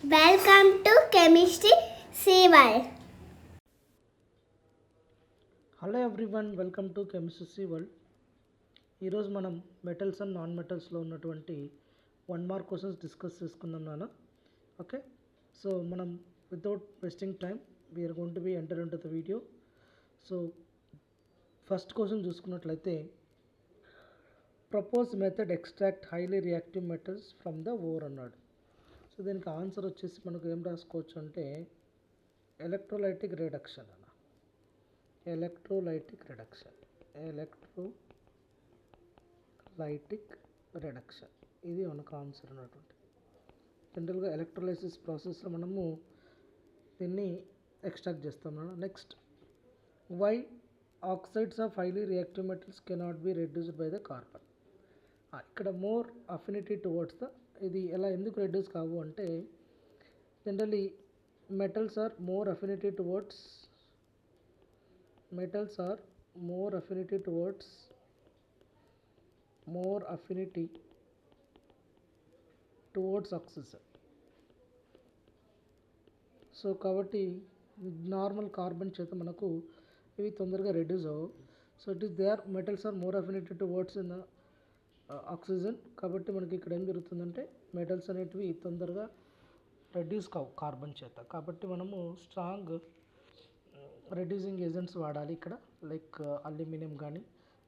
Welcome to Chemistry World. Hello everyone, welcome to chemistry world. ఈరోజు మనం metals and non మెటల్స్లో ఉన్నటువంటి 1 mark questions discuss చేసుకుందాం నాన్న. Okay, so మనం without wasting time we are going to be enter into the video. So first question చూసుకున్నట్లయితే, propose method extract highly reactive metals from the ore అన్నాడు. So దీనికి answer వచ్చేసి మనకు ఏం రాసుకోవచ్చు అంటే ఎలక్ట్రోలైటిక్ రిడక్షన్ అన్న. ఎలక్ట్రోలైటిక్ రిడక్షన్ ఇది మనకు ఆన్సర్ అన్నటువంటి. జనరల్గా ఎలక్ట్రోలైసిస్ ప్రాసెస్లో మనము దీన్ని ఎక్స్ట్రాక్ట్ చేస్తాం. Next, why oxides of highly reactive metals cannot be reduced by the carbon. ఇక్కడ మోర్ అఫినిటీ టువర్డ్స్ ద, ఇది ఎలా ఎందుకు రెడ్యూస్ కావు అంటే generally metals are more affinity towards oxygen. So కాబట్టి నార్మల్ కార్బన్ చేత మనకు ఇవి తొందరగా రెడ్యూస్ అవ్వవు. So it is there metals are more affinity towards in oxygen. కాబట్టి మనకి ఇక్కడ ఏం జరుగుతుందంటే మెటల్స్ అనేటివి తొందరగా రెడ్యూస్ కావు కార్బన్ చేత. కాబట్టి మనము స్ట్రాంగ్ రెడ్యూసింగ్ ఏజెంట్స్ వాడాలి ఇక్కడ, లైక్ అల్యూమినియం కానీ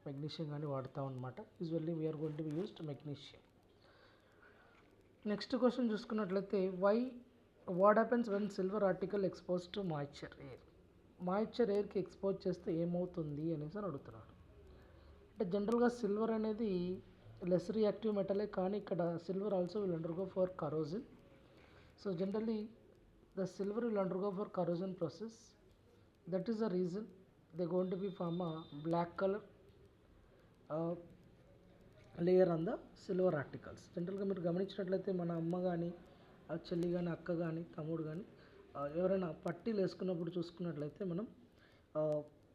మెగ్నీషియం కానీ వాడతాం అనమాట. Usually we are going to be used magnesium. Next question చూసుకున్నట్లయితే, what happens when silver article expose to moisture ఎయిర్కి ఎక్స్పోజ్ చేస్తే ఏమవుతుంది అనేసి అని అడుగుతున్నాడు. అంటే జనరల్గా సిల్వర్ అనేది లెస్ రియాక్టివ్ మెటలే, కానీ ఇక్కడ silver also will undergo for corrosion. So generally the silver will undergo for corrosion process. That is the reason they are going to be form a black color layer on the silver articles. జనరల్గా మీరు గమనించినట్లయితే మన అమ్మ కానీ చెల్లి కానీ అక్క కానీ తమ్ముడు కానీ ఎవరైనా పట్టీలు వేసుకున్నప్పుడు చూసుకున్నట్లయితే మనం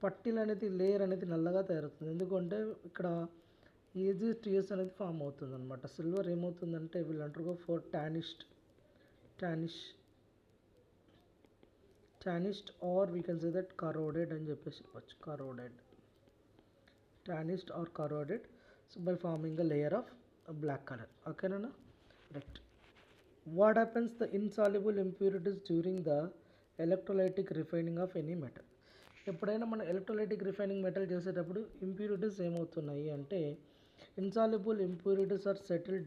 పట్టీలు అనేది లేయర్ అనేది నల్లగా తయారవుతుంది. ఎందుకంటే ఇక్కడ ఏజియస్ అనేది ఫామ్ అవుతుంది అనమాట. సిల్వర్ ఏమవుతుందంటే will undergo for tarnished or we can say that corroded అని చెప్పేసి చెప్పచ్చు. tarnished or corroded, so by forming a layer of black color. Okay na? Right. What happens the insoluble impurities during the electrolytic refining of any metal? ఎప్పుడైనా మనం electrolytic refining metal చేసేటప్పుడు impurities ఏమవుతున్నాయి అంటే insoluble impurities are settle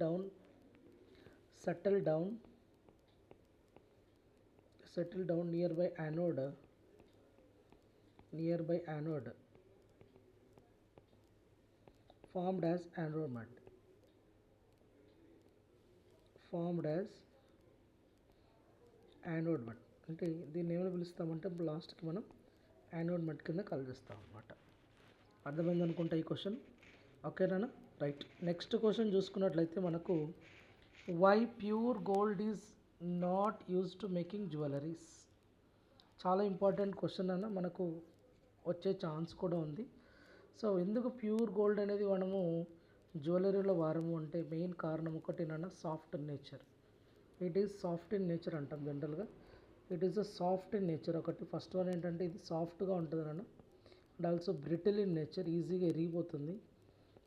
down nearby anode formed as anode mud. అంటే దీన్ని ఏమైనా పిలుస్తామంటే లాస్ట్కి మనం యానోడ్ మడ్ కింద కలిగిస్తాం అనమాట. అర్థమైంది అనుకుంటా ఈ క్వశ్చన్. ఓకేనా? రైట్. నెక్స్ట్ క్వశ్చన్ చూసుకున్నట్లయితే మనకు why pure gold is not use to making jewelleries. చాలా ఇంపార్టెంట్ క్వశ్చన్ అన్న, మనకు వచ్చే ఛాన్స్ కూడా ఉంది. సో ఎందుకు ప్యూర్ గోల్డ్ అనేది మనము జ్యువెలరీలో వాడము అంటే మెయిన్ కారణం ఒకటేనన్న, soft nature. It is soft in nature అంటాం జనరల్గా. It is a soft in nature ఒకటి. ఫస్ట్ వన్ ఏంటంటే ఇది సాఫ్ట్గా ఉంటుంది అన్న, and also brittle in nature, ఈజీగా ఎరిగిపోతుంది.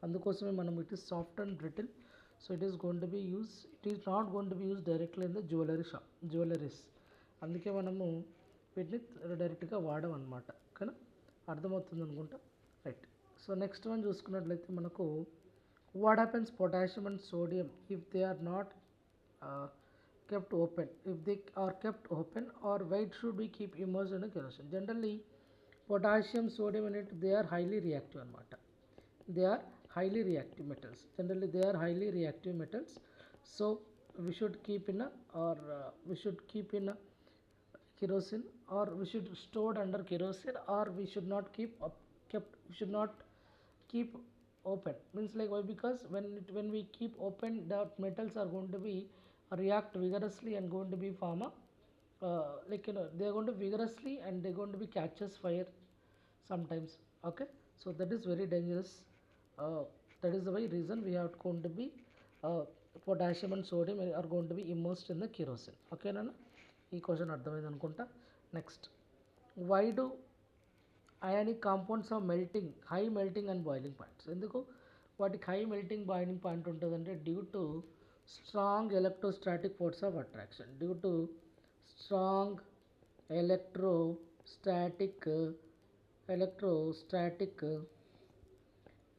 అందుకోసమే మనం it is soft and brittle. So it is not going to be used directly in the jewelleries. అందుకే మనము వీటిని డైరెక్ట్గా వాడడం అనమాట. ఓకేనా? అర్థమవుతుంది అనుకుంటా. రైట్. సో నెక్స్ట్ వన్ చూసుకున్నట్లయితే మనకు what happens potassium and sodium if they are not kept open or why should we keep immersed in a kerosene? Generally potassium, sodium and they are highly reactive అనమాట. They are highly reactive metals. Generally they are highly reactive metals, so we should keep in a kerosene, or we should stored under kerosene, or we should not keep open. Means like why? Because when we keep open, the metals are going to be react vigorously and going to be form a they are going to vigorously and they are going to be catches fire sometimes. Okay, so that is very dangerous. That is the reason we are going to be potassium and sodium are going to be immersed in the kerosene. ఓకేనా? ఈ question అర్థమైంది అనుకుంటా. Next, why do ionic compounds of melting high melting and boiling points? ఎందుకు వాటికి high melting boiling point ఉంటుందంటే due to strong electrostatic force of attraction. Due to strong electrostatic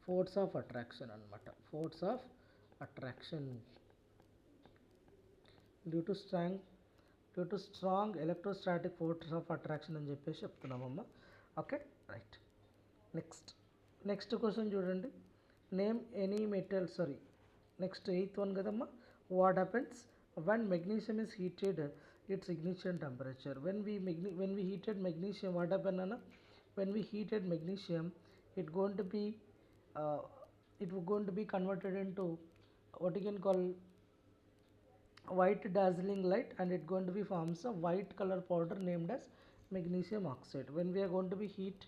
force of attraction అనమాట. Force of attraction due to strong electrostatic force of attraction అని చెప్పేసి చెప్తున్నామమ్మ. Okay, right. Next question చూడండి. Name any metal, next 8th one కదమ్మా. What happens when magnesium is heated its ignition temperature? When we heated magnesium, what happened, Anna? When we heated magnesium, it going to be converted into what you can call white dazzling light, and it going to be forms a white color powder named as magnesium oxide. When we are going to be heat,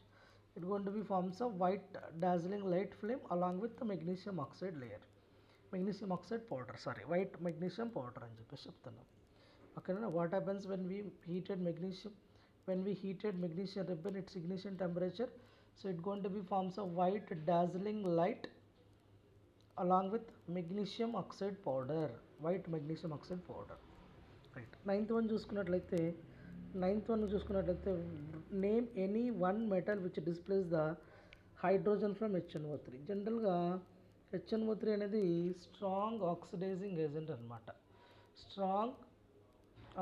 it going to be forms a white dazzling light flame along with the magnesium oxide layer. Magnesium oxide powder, white magnesium powder అని చెప్పేసి చెప్తున్నాం. ఓకేనా? What happens when we heated magnesium ribbon its ignition temperature, so it going to be forms a white dazzling light along with magnesium oxide powder, white magnesium oxide powder. Right. 9th one చూసుకున్నట్లయితే name any one metal which displace the hydrogen from HNO3. జనరల్గా HNO3 అనేది strong oxidising agent అనమాట. Strong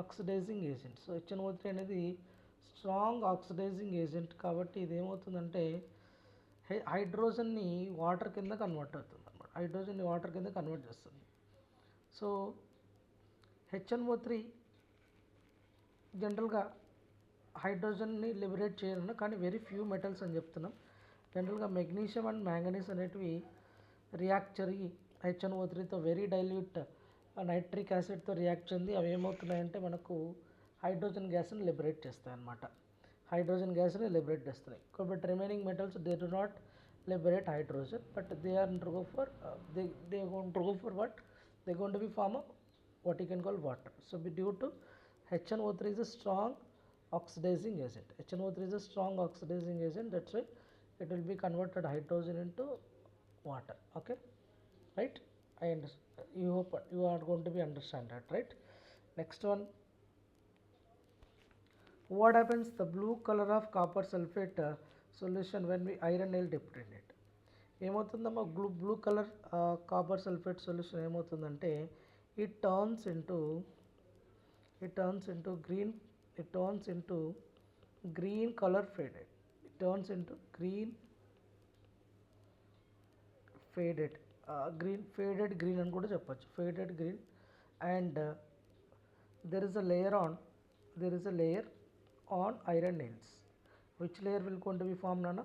oxidising agent. So HNO3 అనేది strong oxidising agent కాబట్టి ఇది ఏమవుతుందంటే హైడ్రోజన్ని water కింద convert అవుతుంది అనమాట. హైడ్రోజన్ని వాటర్ కింద కన్వర్ట్ చేస్తుంది. సో HNO3 జనరల్గా హైడ్రోజన్ని లిబరేట్ చేయాలన్నా కానీ వెరీ ఫ్యూ మెటల్స్ అని చెప్తున్నాం. జనరల్గా మెగ్నీషియం అండ్ మ్యాంగనీస్ అనేటివి రియాక్ట్ జరిగి HNO3తో వెరీ డైల్యూట్ నైట్రిక్ యాసిడ్తో రియాక్ట్ చెంది అవి ఏమవుతున్నాయంటే మనకు హైడ్రోజన్ గ్యాస్ని లిబరేట్ చేస్తాయి అన్నమాట. హైడ్రోజన్ గ్యాస్ని లిబరేట్ చేస్తున్నాయి. But remaining metals they do not liberate hydrogen, but they are go for they going to go for what? They going to be form of what you can call water. So due to HNO3 is a strong oxidizing agent. HNO3 is a strong oxidizing agent, that's why it will be converted hydrogen into water. Okay, right? I understand. You hope you are going to be understand that, right? Next one, what happens the blue color of copper sulfate solution when we iron nail dipped in it? ఏమవుతుందమ్మా blue colour copper sulphate solution ఏమవుతుందంటే it turns into green colour faded. Faded green అని కూడా చెప్పచ్చు. Faded green. And there is a layer on iron nails. Which layer will going to be formed, Nana?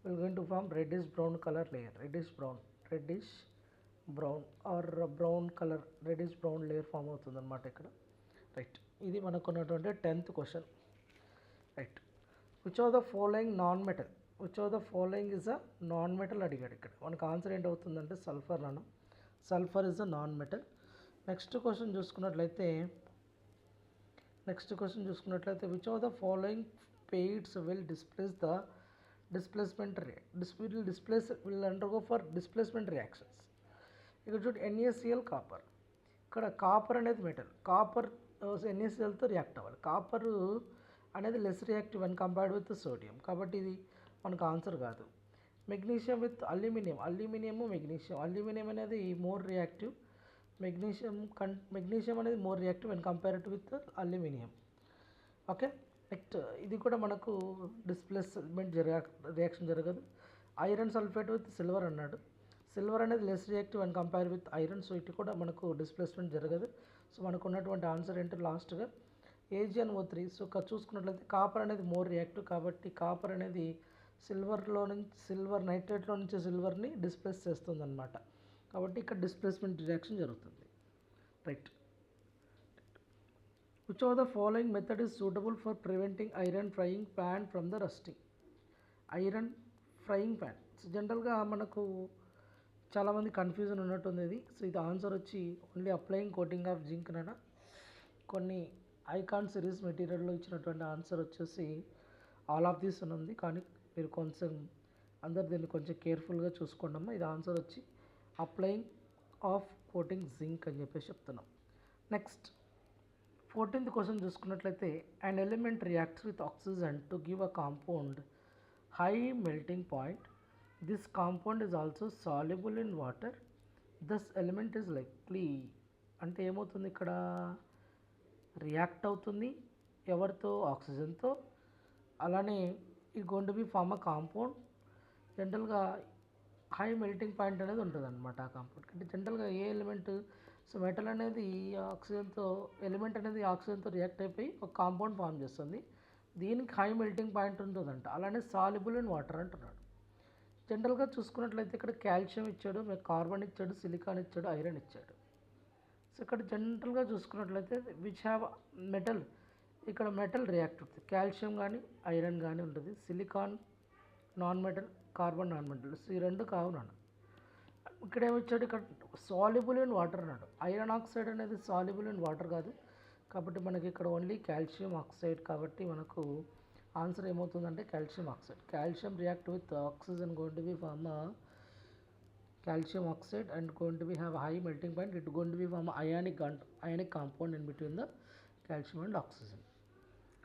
Will going to form reddish brown color layer. Reddish brown or brown color, reddish brown layer form అవుతుంది అన్నమాట ఇక్కడ. Right. ఇది మనకు ఉన్నటువంటి 10th question. Right. Which of the following is a non metal అడిగాడు ఇక్కడ. మనకు ఆన్సర్ ఏంటవుతుందంటే సల్ఫర్ అన్న. Sulphur is a non metal. Next question చూసుకున్నట్లయితే which of the following pairs will undergo for displacement reactions. ఇక్కడ చూడు NaCl కాపర్. ఇక్కడ కాపర్ అనేది మెటల్. కాపర్ NaClతో రియాక్ట్ అవ్వాలి. కాపర్ అనేది లెస్ రియాక్టివ్ అని కంపేర్డ్ విత్ సోడియం, కాబట్టి ఇది మనకు ఆన్సర్ కాదు. మెగ్నీషియం విత్ అల్యూమినియం అల్యూమినియం అనేది మోర్ రియాక్టివ్. మెగ్నీషియం అనేది more reactive and compared with aluminium. Okay. Next ఇది కూడా మనకు డిస్ప్లేస్మెంట్ రియాక్షన్ జరగదు. ఐరన్ సల్ఫేట్ విత్ సిల్వర్ అన్నాడు. సిల్వర్ అనేది less reactive and compare with iron, so ఇటు కూడా మనకు డిస్ప్లేస్మెంట్ జరగదు. సో మనకు ఉన్నటువంటి ఆన్సర్ ఏంటో లాస్ట్గా AgNO3. సో చూసుకున్నట్లయితే కాపర్ అనేది మోర్ రియాక్టివ్, కాబట్టి కాపర్ అనేది సిల్వర్ నైట్రేట్లో నుంచి సిల్వర్ని డిస్ప్లేస్ చేస్తుంది అనమాట. కాబట్టి ఇక్కడ డిస్ప్లేస్మెంట్ రియాక్షన్ జరుగుతుంది. Right. Which of the following method is suitable for preventing iron frying pan from the rusting? Iron frying pan. So జనరల్గా మనకు చాలామంది కన్ఫ్యూజన్ ఉన్నట్టుంది ఇది. సో ఇది ఆన్సర్ వచ్చి only applying coating of zinc నైనా కొన్ని ఐకాన్ సిరీస్ మెటీరియల్లో ఇచ్చినటువంటి ఆన్సర్ వచ్చేసి ఆల్ ఆఫ్ దీస్ ఉంది. కానీ మీరు కొంచెం అందరు దీన్ని కొంచెం కేర్ఫుల్గా చూసుకోండమ్మా. ఇది ఆన్సర్ వచ్చి అప్లయింగ్ ఆఫ్ కోటింగ్ జింక్ అని చెప్పేసి చెప్తున్నాం. నెక్స్ట్ 14th క్వశ్చన్ చూసుకున్నట్లయితే an element reacts with oxygen to give a compound high melting point. This compound is also soluble in water. This element is likely అంటే ఏమవుతుంది ఇక్కడ react అవుతుంది ఎవరితో ఆక్సిజన్తో. అలానే ఈ gone to be form a compound. జనరల్గా హై మెల్టింగ్ పాయింట్ అనేది ఉంటుంది అనమాట ఆ కాంపౌండ్. అంటే జనరల్గా ఏ ఎలిమెంట్ సో మెటల్ అనేది ఆక్సిజన్తో ఎలిమెంట్ అనేది ఆక్సిజన్తో రియాక్ట్ అయిపోయి ఒక కాంపౌండ్ ఫామ్ చేస్తుంది. దీనికి హై మెల్టింగ్ పాయింట్ ఉంటుందంట. అలానే సాల్యుబుల్ ఇన్ వాటర్ అంటున్నాడు. జనరల్గా చూసుకున్నట్లయితే ఇక్కడ కాల్షియం ఇచ్చాడు, మీకు కార్బన్ ఇచ్చాడు, సిలికాన్ ఇచ్చాడు, ఐరన్ ఇచ్చాడు. సో ఇక్కడ జనరల్గా చూసుకున్నట్లయితే విచ్ హ్యావ్ మెటల్, ఇక్కడ మెటల్ రియాక్ట్ అవుతుంది. కాల్షియం కానీ ఐరన్ కానీ ఉంటుంది. Silicon non metal, carbon non metal. So ఈ రెండు కావునాడు. ఇక్కడ ఏమిచ్చాడు, ఇక్కడ సాల్యుబుల్ ఇన్ వాటర్ అన్నాడు. ఐరన్ ఆక్సైడ్ అనేది సాల్యుబుల్ ఇన్ వాటర్ కాదు కాబట్టి మనకి ఇక్కడ ఓన్లీ కాల్షియం ఆక్సైడ్. కాబట్టి మనకు ఆన్సర్ ఏమవుతుందంటే calcium oxide. Calcium react with oxygen going to be form calcium oxide and going to be have a high melting point. It going to be form ionic compound in between the calcium and oxygen.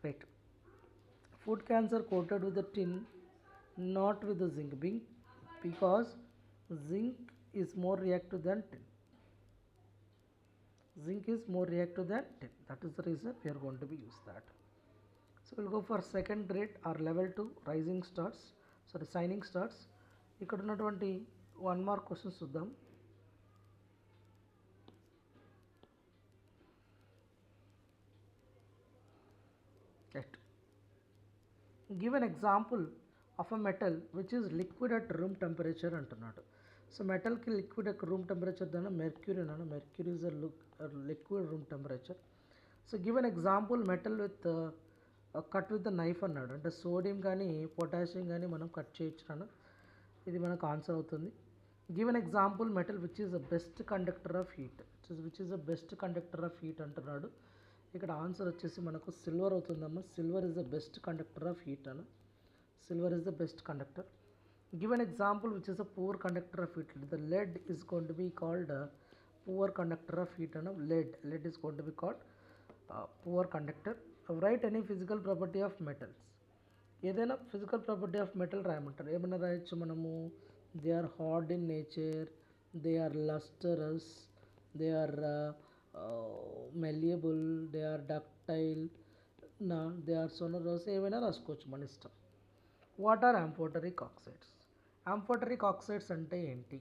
Right. Food cancer coated with the tin, not with the zinc, because zinc is more reactive than tin. Zinc is more reactive than tin. That is the reason we are going to be use that. So we'll go for second grade or level 2 rising stars, sorry shining stars. ఇక్కడ ఉన్నటువంటి 1 mark questions చూద్దాం. Right. Give an example of a metal which is liquid at room temperature అంటున్నాడు. So మెటల్కి liquid యొక్క room temperature దాని mercury అన్నాడు. Mercury is liquid room temperature. So give an example metal with cut with the knife అన్నాడు. అంటే sodium కానీ potassium కానీ మనం cut చేయొచ్చు. ఇది మనకు ఆన్సర్ అవుతుంది. Give an example metal which is the best conductor of heat. Which is the best conductor of heat అంటున్నాడు. ఇక్కడ ఆన్సర్ వచ్చేసి మనకు సిల్వర్ అవుతుందమ్మా. Silver is the best conductor of heat అన్న. Silver is the best conductor. Give an example which is a poor conductor of heat. The lead is going to be called poor conductor of heat. And lead is going to be called poor conductor. Write any physical property of metals. ఏదైనా physical property of metal రాయమంటారు. ఏమైనా రాయొచ్చు మనము. They are hard in nature, they are lustrous, they are malleable, they are ductile, they are sonorous, ఏమైనా రాసుకోవచ్చు మన ఇష్టం. What are amphoteric oxides? Amphoteric oxides అంటే ఏంటి?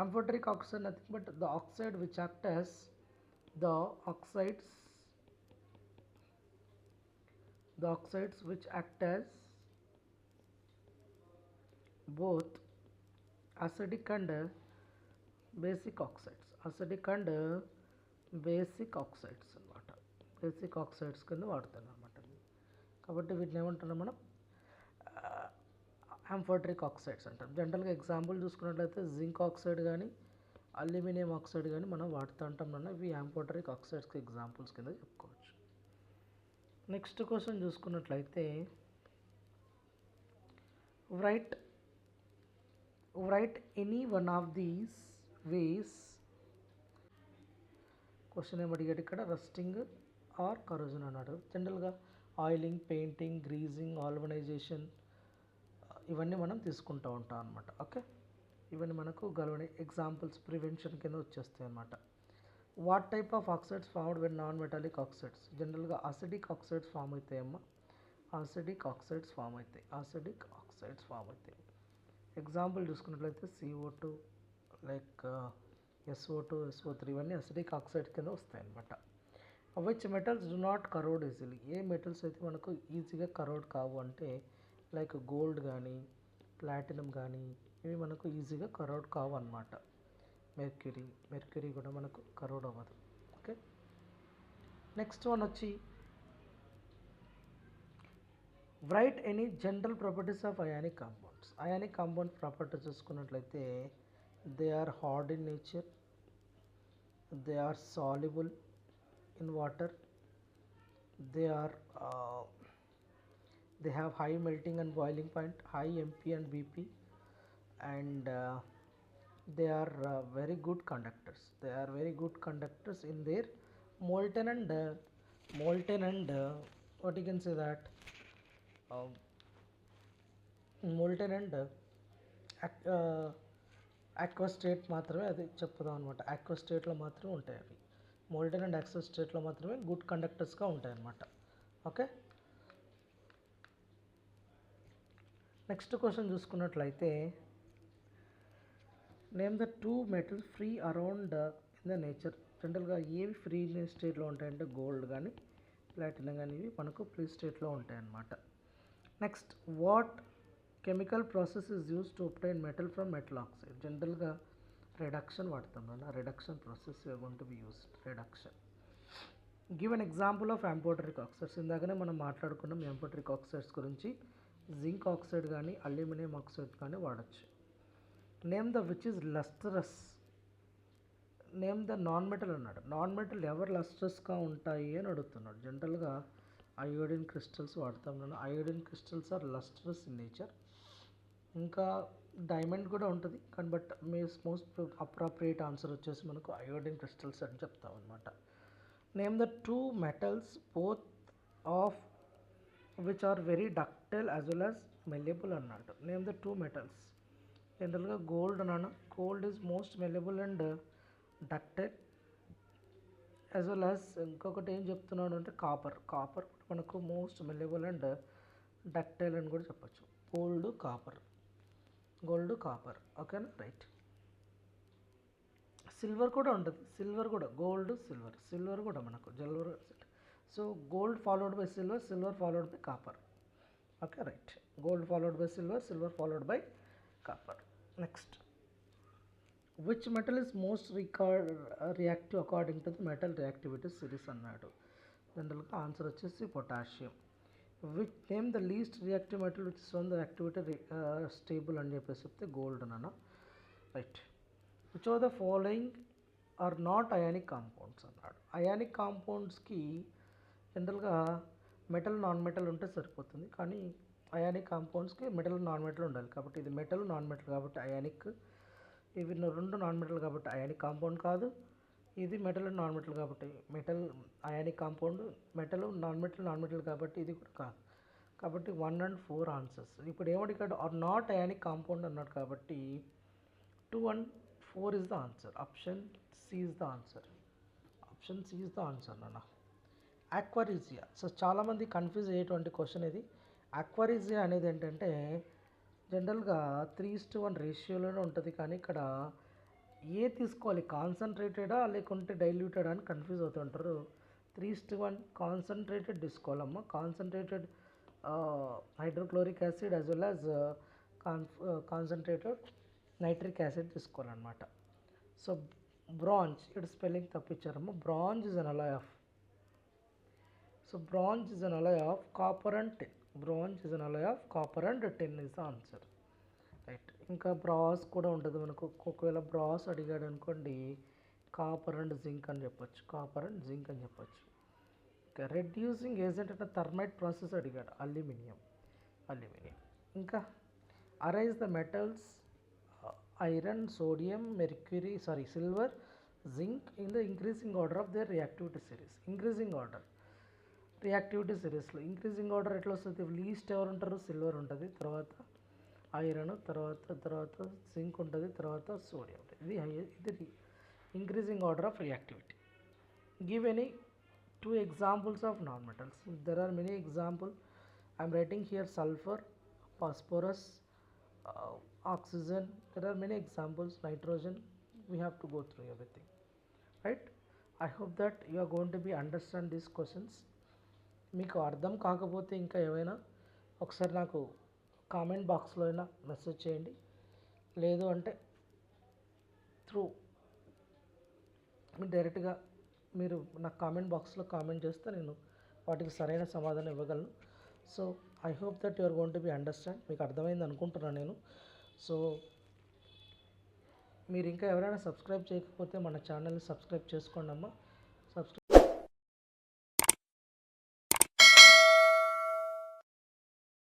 Amphoteric oxide nothing but the oxide which act as the oxides which act as both acidic and basic oxides. Acidic and basic oxides అన్నమాట. Basic oxides కింద వాడుతున్నాం అన్నమాట. కాబట్టి వీటిని ఏమంటున్నాం మనం, ఆంఫోటరిక్ ఆక్సైడ్స్ అంటాం. జనరల్గా ఎగ్జాంపుల్ చూసుకున్నట్లయితే జింక్ ఆక్సైడ్ కానీ అల్యూమినియం ఆక్సైడ్ కానీ మనం వాడుతూ ఉంటాం అన్న. ఇవి ఆంఫోటరిక్ ఆక్సైడ్స్కి ఎగ్జాంపుల్స్ కింద చెప్పుకోవచ్చు. నెక్స్ట్ క్వశ్చన్ చూసుకున్నట్లయితే write any one of these ways. Question ఏమడిగాడు ఇక్కడ, రస్టింగ్ ఆర్ కరోజన్ అన్నాడు. జనరల్గా ఆయిలింగ్, పెయింటింగ్, గ్రీజింగ్, ఆల్వనైజేషన్ ఇవన్నీ మనం తీసుకుంటూ ఉంటాం అన్నమాట. ఓకే, ఇవన్నీ మనకు గలవని ఎగ్జాంపుల్స్ ప్రివెన్షన్ కింద వచ్చేస్తాయి అన్నమాట. What type of oxides formed when non metallic oxides? జనరల్గా అసిడిక్ ఆక్సైడ్స్ ఫామ్ అవుతాయమ్మా. అసిడిక్ ఆక్సైడ్స్ ఫామ్ అవుతాయి. ఎగ్జాంపుల్ చూసుకున్నట్లయితే CO2, లైక్ SO2, SO3 ఇవన్నీ అసిడిక్ ఆక్సైడ్ కింద వస్తాయి అన్నమాట. Which metals do not crore easily? A metals అయితే మనకు ఈజీగా కరోడ్ కావు అంటే లైక్ గోల్డ్ కానీ ప్లాటినం కానీ ఇవి మనకు ఈజీగా కరోడ్ కావు అన్నమాట. మెర్క్యూరీ కూడా మనకు కరోడ్ అవ్వదు. ఓకే, నెక్స్ట్ వన్ వచ్చి right any general properties of ionic compounds. Ionic compound property చూసుకున్నట్లయితే they are hard in nature, they are soluble in water, they are they have high melting and boiling point, high MP and BP, and they are very good conductors. They are very good conductors in their molten and what you can say that um, molten and aqua state మాత్రమే అది చెప్పుదాం అనమాట. aqua స్టేట్లో మాత్రమే ఉంటాయి అవి. Molten and aqua స్టేట్లో మాత్రమే good కండక్టర్స్గా ఉంటాయి అన్నమాట. ఓకే, నెక్స్ట్ క్వశ్చన్ చూసుకున్నట్లయితే name the two metals free around in the nature. జనరల్గా ఏవి ఫ్రీ స్టేట్లో ఉంటాయంటే గోల్డ్ కానీ ప్లాటినం కానీ ఇవి మనకు ఫ్రీ స్టేట్లో ఉంటాయి అన్నమాట. Next, what chemical process is use to obtain metal from metal oxide. జనరల్గా రిడక్షన్ వాడతాం కదా, reduction process going to be used reduction. Give an example of amphoteric oxides. ఇందాకనే మనం మాట్లాడుకున్నాం ఎంపోటరిక్ ఆక్సైడ్స్ గురించి. జింక్ ఆక్సైడ్ కానీ అల్యూమినియం ఆక్సైడ్ కానీ వాడచ్చు. Name the which is lustrous. Name the non metal అన్నాడు. నాన్ మెటల్ ఎవరు లస్ట్రస్గా ఉంటాయి అని అడుగుతున్నాడు. జనరల్గా అయోడిన్ క్రిస్టల్స్ వాడతాం నేను. Iodine crystals are lustrous in nature. ఇంకా డైమండ్ కూడా ఉంటుంది కానీ బట్ మోస్ట్ అప్రాప్రియేట్ ఆన్సర్ వచ్చేసి మనకు అయోడిన్ క్రిస్టల్స్ అని చెప్తాం అనమాట. Name the two metals both of which are very ductile as well as malleable అన్నట్టు. Name the two metals. జనరల్గా గోల్డ్ అన్నాను. Gold is most malleable and ductile as well as ఇంకొకటి ఏం చెప్తున్నాడు అంటే కాపర్. కాపర్ మనకు మోస్ట్ మెల్యబుల్ అండ్ డక్టైల్ అని కూడా చెప్పచ్చు. గోల్డ్ కాపర్ ఓకేనా, రైట్. సిల్వర్ కూడా ఉంటుంది. సిల్వర్ కూడా గోల్డ్ సిల్వర్ కూడా మనకు silver. So gold followed by silver, silver followed by copper. Okay, right. Gold followed by silver, silver followed by copper. Next, which metal is most reactive according to the metal reactivity series అన్నాడు. జనరల్గా answer వచ్చేసి potassium. Which name the least reactive metal which is on the activity stable అని చెప్పేసి చెప్తే gold అన్న, right. Which are the following are not ionic compounds అన్నాడు. Ionic కాంపౌండ్స్కి జనరల్గా మెటల్ నాన్ మెటల్ ఉంటే సరిపోతుంది, కానీ అయానిక్ కాంపౌండ్స్కి మెటల్ నాన్ మెటల్ ఉండాలి. కాబట్టి ఇది మెటల్ నాన్ మెటల్ కాబట్టి అయానిక్, ఇవి రెండు నాన్ మెటల్ కాబట్టి అయానిక్ కాంపౌండ్ కాదు. ఇది మెటల్ నాన్ మెటల్ కాబట్టి metal ionic compound, metal non metal కాబట్టి ఇది కూడా కాదు. కాబట్టి 1 and 4 ఆన్సర్స్. ఇప్పుడు ఏమడిగాడు, ఆర్ నాట్ అయానిక్ కాంపౌండ్ అన్నాడు కాబట్టి 2 and 4 is the answer. Option C is the answer. నాన్న. ఆక్వారిజియా. సో చాలామంది కన్ఫ్యూజ్ అయ్యేటువంటి క్వశ్చన్ ఇది. ఆక్వారిజియా అనేది ఏంటంటే జనరల్గా 3:1 రేషియోలోనే ఉంటుంది, కానీ ఇక్కడ ఏ తీసుకోవాలి, కాన్సన్ట్రేటెడా లేకుంటే డైల్యూటెడా అని కన్ఫ్యూజ్ అవుతుంటారు. 3:1 కాన్సన్ట్రేటెడ్ తీసుకోవాలమ్మా. Concentrated hydrochloric acid as well as concentrated nitric acid తీసుకోవాలన్నమాట. సో బ్రాంజ్, ఇక్కడ స్పెల్లింగ్ తప్పించారమ్మా. Bronze is an alloy of copper and tin. Bronze is an alloy of copper and tin is the answer, right. ఇంకా brass కూడా ఉంటుంది మనకు. ఒకవేళ brass అడిగాడు అనుకోండి కాపర్ అండ్ జింక్ అని చెప్పొచ్చు. ఇంకా రెడ్యూసింగ్ ఏజెంట్ అంటే థర్మైట్ ప్రాసెస్ అడిగాడు. అల్యూమినియం. ఇంకా arise the metals iron, sodium, mercury, silver, zinc in the increasing order of their reactivity series. Reactivity సిరీస్లో ఇంక్రీజింగ్ ఆర్డర్ ఎట్లా వస్తుంది? లీస్ట్ ఎవరు ఉంటారు? సిల్వర్ ఉంటుంది, తర్వాత ఐరన్, తర్వాత జింక్ ఉంటుంది, తర్వాత సోడియం ఉంటుంది. ఇది increasing order of reactivity. Give any 2 examples of non-metals. There are many examples. I am writing here sulfur, phosphorus, oxygen. There are many examples. Nitrogen. We have to go through everything, right? I hope that you are going to be understand these questions. మీకు అర్థం కాకపోతే ఇంకా ఏమైనా ఒకసారి నాకు comment బాక్స్లో అయినా message చేయండి, లేదు అంటే మీరు డైరెక్ట్గా మీరు నాకు కామెంట్ బాక్స్లో కామెంట్ చేస్తే నేను వాటికి సరైన సమాధానం ఇవ్వగలను. So I hope that you are going to be understand. మీకు అర్థమైంది అనుకుంటున్నాను నేను. సో మీరు ఇంకా ఎవరైనా సబ్స్క్రైబ్ చేయకపోతే మన ఛానల్ని సబ్స్క్రైబ్ చేసుకోండి అమ్మా.